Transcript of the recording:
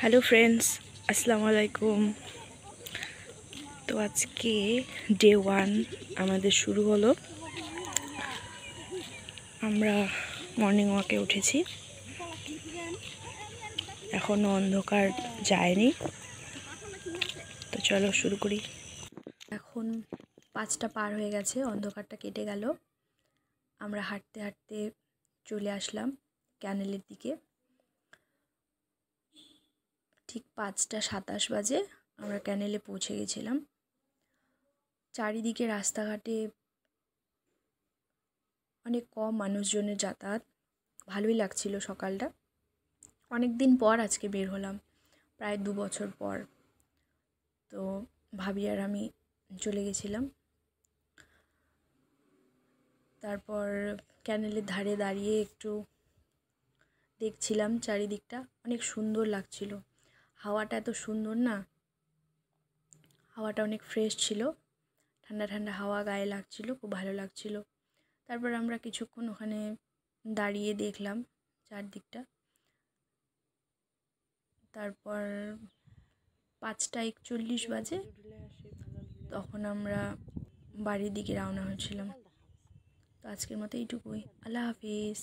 Hello friends, আসসালামু আলাইকুম। তো আজকে ডে 1 আমাদের শুরু হলো। আমরা মর্নিং ওয়াকে উঠেছি, এখনও অন্ধকার যায়নি। তো চলো শুরু করি। এখন 5টা পার হয়ে গেছে, অন্ধকারটা কেটে গেল। আমরা হাঁটতে হাঁটতে চলে আসলাম ক্যানেলের দিকে। ঠিক 5টা 27 বাজে আমরা ক্যানেলে পৌঁছে গেছিলাম। চারিদিকে রাস্তাঘাটে অনেক কম মানুষজনের যাতায়াত, ভালোই লাগছিল সকালটা। অনেক দিন পর আজকে বের হলাম, প্রায় 2 বছর পর। তো ভাবি আর আমি চলে গেছিলাম। তারপর ক্যানেলের ধারে দাঁড়িয়ে একটু দেখছিলাম চারিদিকটা, অনেক সুন্দর লাগছিল। হাওয়াটা এত সুন্দর না, হাওয়াটা অনেক ফ্রেশ ছিল, ঠান্ডা ঠান্ডা হাওয়া গায়ে লাগছিল, খুব ভালো লাগছিল। তারপর আমরা কিছুক্ষণ ওখানে দাঁড়িয়ে দেখলাম চারদিকটা। তারপর 5টা 41 বাজে তখন আমরা বাড়ির দিকে রওনা হয়েছিলাম। তো আজকের মতো এইটুকুই। আল্লাহ হাফিজ।